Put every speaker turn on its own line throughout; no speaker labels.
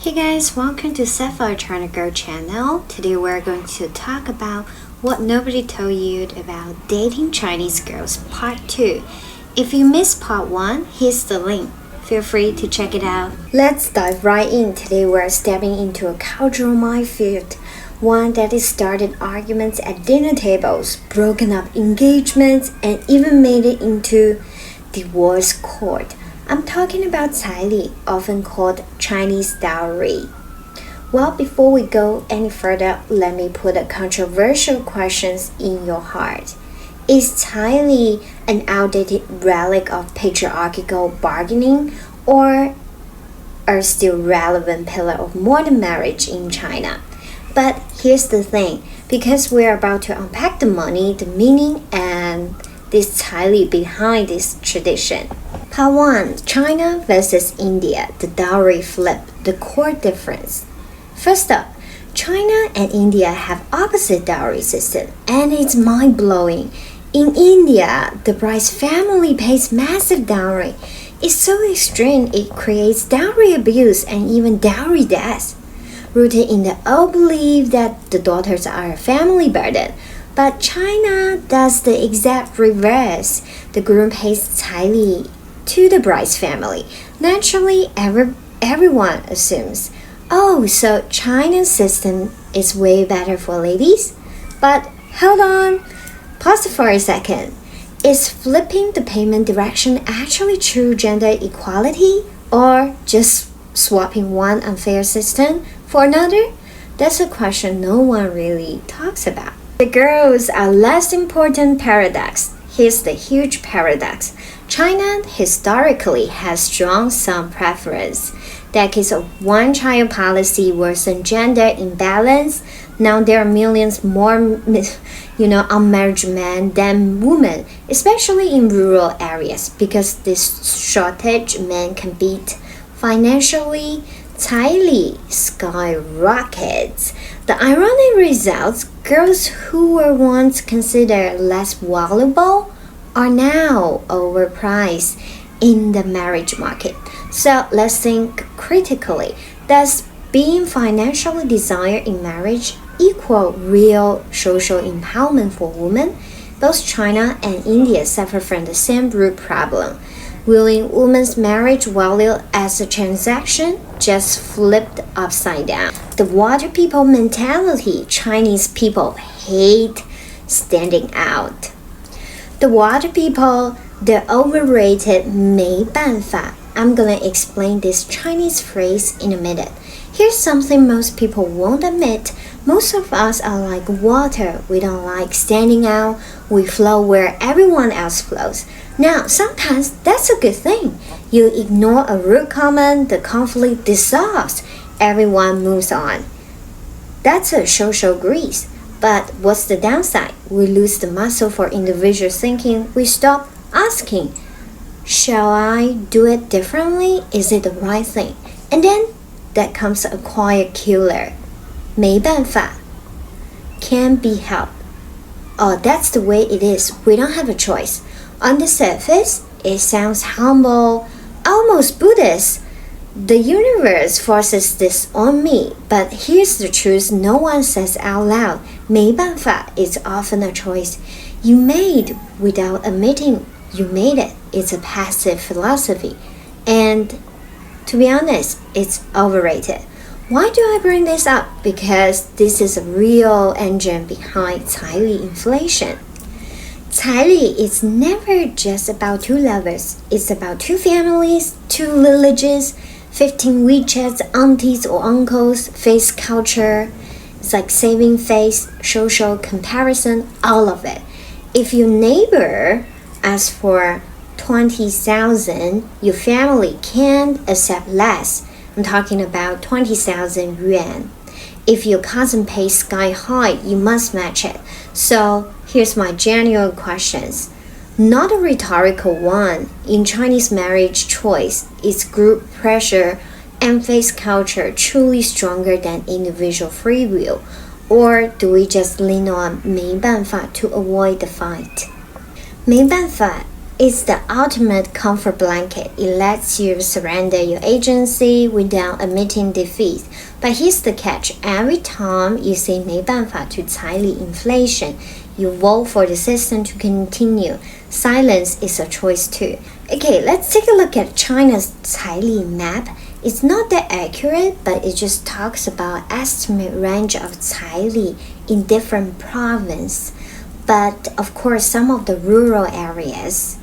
Hey guys, welcome to Sapphire China Girl channel. Today we're going to talk about what nobody told you about dating Chinese girls part 2. If you missed part 1, here's the link. Feel free to check it out. Let's dive right in. Today we're stepping into a cultural minefield. One that has started arguments at dinner tables, broken up engagements, and even made it into divorce court. I'm talking about caili, often called Chinese dowry. Well, before we go any further, let me put a controversial question in your heart. Is caili an outdated relic of patriarchal bargaining or a still relevant pillar of modern marriage in China? But here's the thing, because we're about to unpack the money, the meaning, and this caili behind this tradition. Part 1. China versus India, the dowry flip, the core difference. First up, China and India have opposite dowry system, and it's mind-blowing. In India, the bride's family pays massive dowry. It's so extreme it creates dowry abuse and even dowry death, rooted in the old belief that the daughters are a family burden. But China does the exact reverse. The groom pays caili to the bride's family. Naturally, everyone assumes, oh, so China's system is way better for ladies? But hold on, pause it for a second. Is flipping the payment direction actually true gender equality, or just swapping one unfair system for another? That's a question no one really talks about. The girls are less important paradox. Here's the huge paradox. China historically has shown some preference. Decades of one-child policy worsened gender imbalance. Now there are millions more, unmarried men than women, especially in rural areas. Because this shortage, men can beat financially. caili skyrockets. The ironic results, girls who were once considered less valuable are now overpriced in the marriage market. So let's think critically. Does being financially desired in marriage equal real social empowerment for women? Both China and India suffer from the same root problem. Viewing women's marriage value as a transaction just flipped upside down. The water people mentality. Chinese people hate standing out. The water people, the overrated 没办法. I'm gonna explain this Chinese phrase in a minute. Here's something most people won't admit. Most of us are like water. We don't like standing out. We flow where everyone else flows. Now, sometimes that's a good thing. You ignore a rude comment, the conflict dissolves. Everyone moves on. That's a social grease. But what's the downside? We lose the muscle for individual thinking. We stop asking, shall I do it differently? Is it the right thing? And then that comes a quiet killer. 没办法. Can't be helped. Oh, that's the way it is. We don't have a choice. On the surface, it sounds humble, almost Buddhist. The universe forces this on me, but here's the truth no one says out loud. 没办法 is often a choice you made without admitting you made it. It's a passive philosophy. And to be honest, it's overrated. Why do I bring this up? Because this is a real engine behind caili inflation. Caili is never just about two lovers. It's about two families, two villages, 15 WeChats, aunties or uncles, face culture. It's like saving face, social comparison, all of it. If your neighbor asks for 20,000, your family can't accept less. I'm talking about 20,000 yuan. If your cousin pays sky high, you must match it. So here's my genuine questions. Not a rhetorical one. In Chinese marriage choice, is group pressure and face culture truly stronger than individual free will? Or do we just lean on 没办法 to avoid the fight? 没办法 It's the ultimate comfort blanket. It lets you surrender your agency without admitting defeat. But here's the catch. Every time you say 没办法 to caili inflation, you vote for the system to continue. Silence is a choice too. Okay, let's take a look at China's caili map. It's not that accurate, but it just talks about estimate range of caili in different provinces. But of course, some of the rural areas,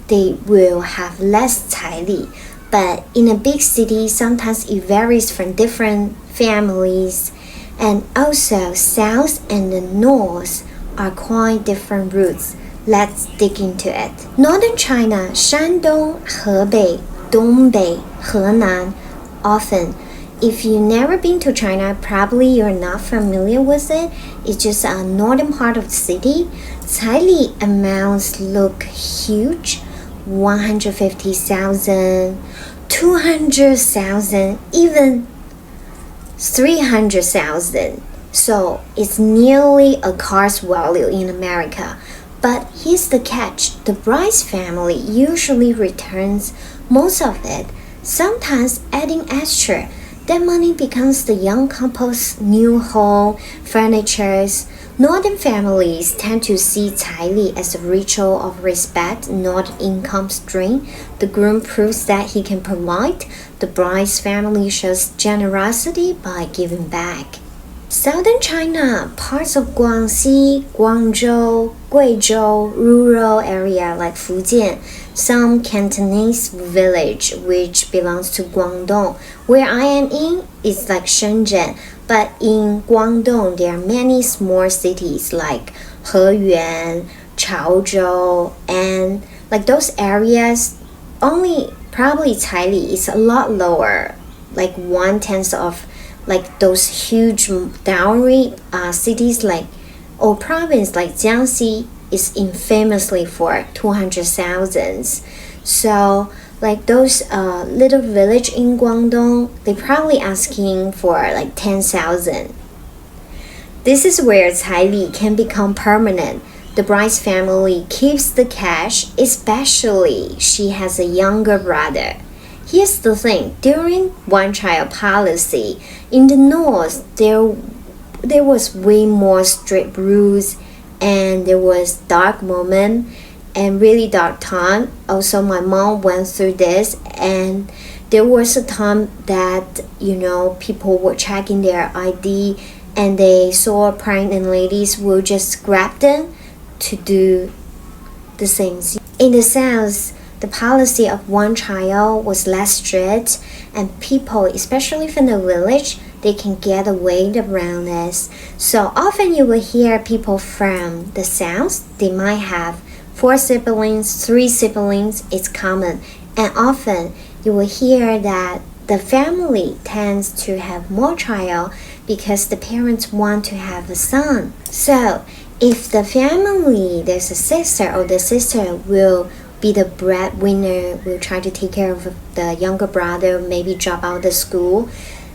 they will have less caili. But in a big city, sometimes it varies from different families. And also, south and the north are quite different routes. Let's dig into it. Northern China, Shandong, Hebei, Dongbei, Henan, often. If you've never been to China, probably you're not familiar with it. It's just a northern part of the city. Caili amounts look huge. 150,000, 200,000, even 300,000. So it's nearly a car's value in America. But here's the catch. The bride's family usually returns most of it, sometimes adding extra. That money becomes the young couple's new home, furniture. Northern families tend to see caili as a ritual of respect, not income stream. The groom proves that he can provide. The bride's family shows generosity by giving back. Southern China, parts of Guangxi, Guangzhou, Guizhou, rural area like Fujian, some Cantonese village which belongs to Guangdong. Where I am in is like Shenzhen, but in Guangdong there are many small cities like Heyuan, Chaozhou, and like those areas only probably caili is a lot lower, like 1/10 of like those huge dowry cities like or province like Jiangxi is infamously for 200,000. So like those little village in Guangdong, they probably asking for like 10,000. This is where caili can become permanent. The bride's family keeps the cash, especially she has a younger brother. Here's the thing, during one-child policy, in the north, there was way more strict rules and there was dark moment and really dark time. Also, my mom went through this and there was a time that, people were checking their ID and they saw pregnant ladies will just grab them to do the things. In the South, the policy of one child was less strict and people, especially from the village, they can get away around this. So often you will hear people from the South, they might have 4 siblings, 3 siblings, it's common. And often you will hear that the family tends to have more child because the parents want to have a son. So if the family, there's a sister or the sister will be the breadwinner, will try to take care of the younger brother, maybe drop out of school.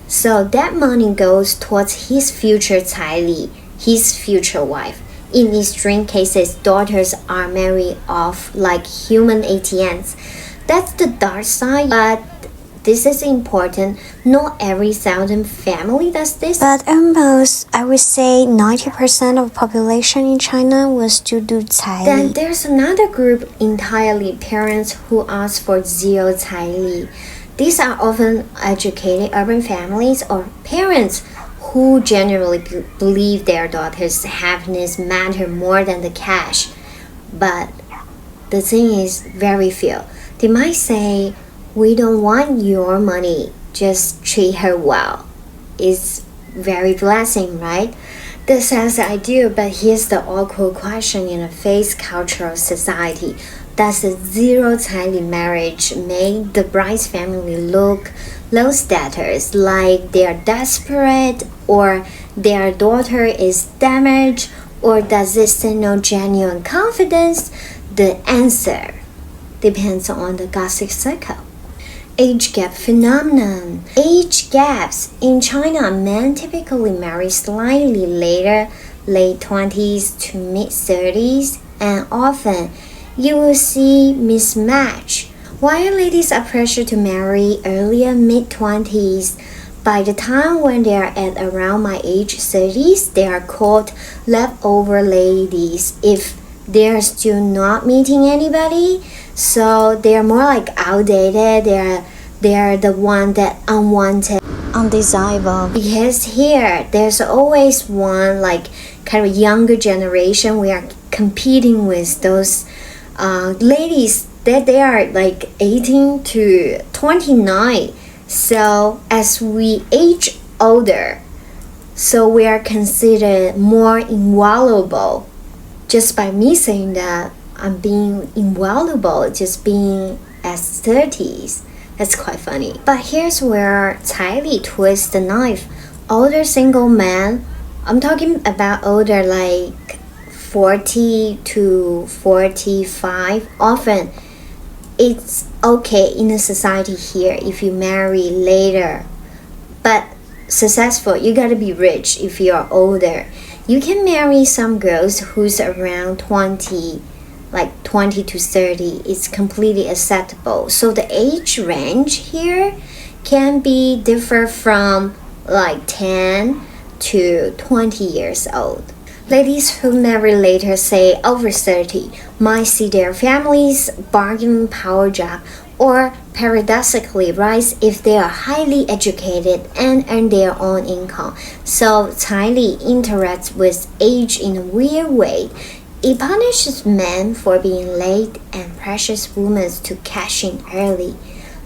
So that money goes towards his future caili, his future wife. In extreme cases, daughters are married off like human ATMs. That's the dark side, but this is important. Not every Southern family does this. But almost, I would say 90% of population in China will still do caili. Then there's another group entirely parents who ask for zero caili. These are often educated urban families or parents who generally believe their daughter's happiness matter more than the cash. But the thing is very few. They might say, we don't want your money, just treat her well. It's very blessing, right? That sounds ideal, but here's the awkward question in a faith cultural society. Does a zero caili marriage make the bride's family look low status, like they are desperate, or their daughter is damaged, or does it signal genuine confidence? The answer depends on the gossip circle. Age gap phenomenon. Age gaps. In China, men typically marry slightly later, late 20s to mid 30s, and often you will see mismatch. While ladies are pressured to marry earlier mid-20s, by the time when they are at around my age 30s, they are called leftover ladies if they are still not meeting anybody. So they are more like outdated. They are the one that unwanted, undesirable. Because here there's always one like kind of younger generation. We are competing with those ladies that they are like 18 to 29. So as we age older, so we are considered more invaluable. Just by me saying that I'm being invaluable, just being as 30s. That's quite funny. But here's where caili twists the knife. Older single men, I'm talking about older like 40 to 45, often it's okay in the society here if you marry later, but successful, you gotta be rich if you're older. You can marry some girls who's around 20, like 20 to 30. It's completely acceptable. So the age range here can be differ from like 10 to 20 years old. Ladies who marry later, say over 30, might see their family's bargaining power drop or paradoxically rise if they are highly educated and earn their own income. So caili interacts with age in a weird way. It punishes men for being late and pressures women to cash in early.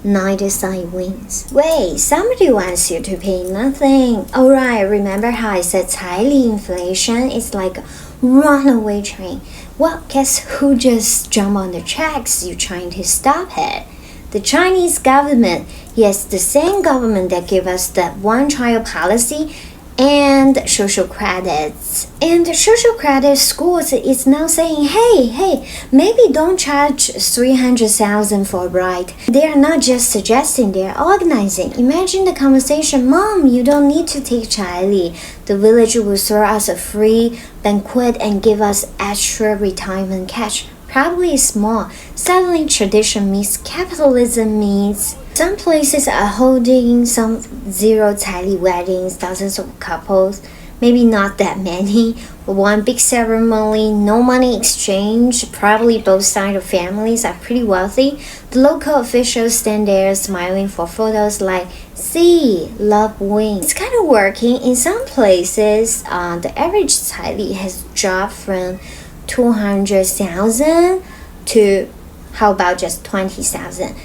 Neither side wins. Wait, somebody wants you to pay nothing. Alright, remember how I said caili inflation is like a runaway train? Well, guess who just jumped on the tracks? You trying to stop it? The Chinese government. Yes, the same government that gave us that one-child policy and social credits. And the social credit schools is now saying, hey, maybe don't charge 300,000 for a bride. They are not just suggesting, they are organizing. Imagine the conversation, Mom, you don't need to take caili. The village will throw us a free banquet and give us extra retirement cash. Probably small. Suddenly tradition meets capitalism meets. Some places are holding some zero caili weddings, thousands of couples, maybe not that many, one big ceremony, no money exchange, probably both sides of families are pretty wealthy. The local officials stand there smiling for photos like, see, love wins. It's kind of working. In some places, the average caili has dropped from 200,000 to how about just 20,000.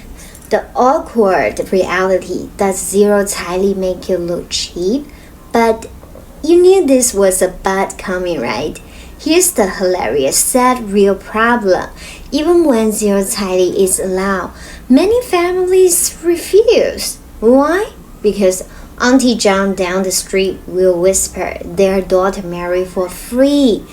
The awkward reality, does zero caili make you look cheap? But you knew this was a but coming, right? Here's the hilarious, sad, real problem. Even when zero caili is allowed, many families refuse. Why? Because Auntie John down the street will whisper their daughter marry for free.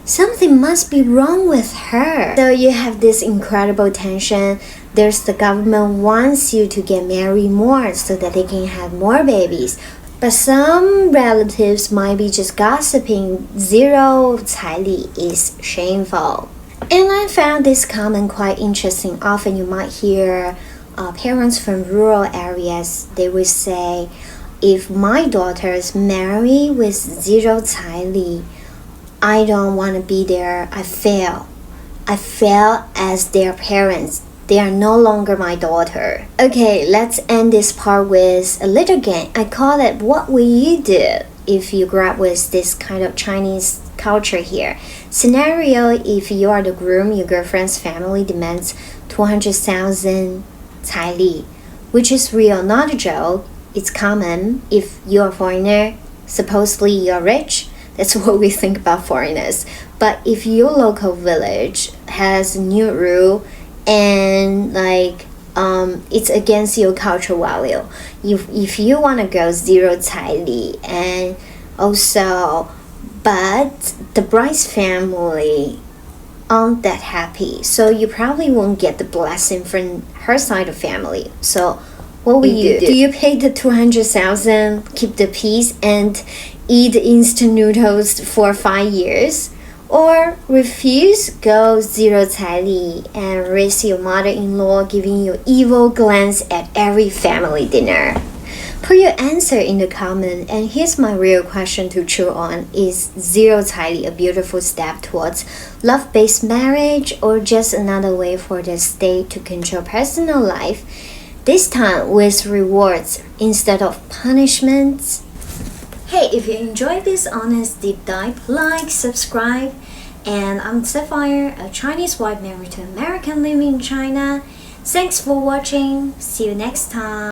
Something must be wrong with her. So you have this incredible tension. There's the government wants you to get married more so that they can have more babies. But some relatives might be just gossiping. Zero caili is shameful. And I found this comment quite interesting. Often you might hear parents from rural areas, they will say, if my daughters marry with zero caili, I don't want to be there. I fail. I fail as their parents. They are no longer my daughter. Okay, let's end this part with a little game. I call it what will you do if you grew up with this kind of Chinese culture here. Scenario, if you are the groom, your girlfriend's family demands 200,000 caili, which is real, not a joke. It's common. If you're a foreigner, supposedly you're rich. That's what we think about foreigners. But if your local village has a new rule and it's against your cultural value, if you want to go zero caili, and also but the bride's family aren't that happy, so you probably won't get the blessing from her side of family. So what will you do? Do you pay the 200,000, keep the peace, and eat instant noodles for 5 years? Or refuse, go zero caili and risk your mother-in-law giving you evil glance at every family dinner. Put your answer in the comment, and here's my real question to chew on. Is zero caili a beautiful step towards love-based marriage, or just another way for the state to control personal life, this time with rewards instead of punishments? Hey, if you enjoyed this honest deep dive, like, subscribe. And I'm Sapphire, a Chinese wife married to an American living in China. Thanks for watching. See you next time.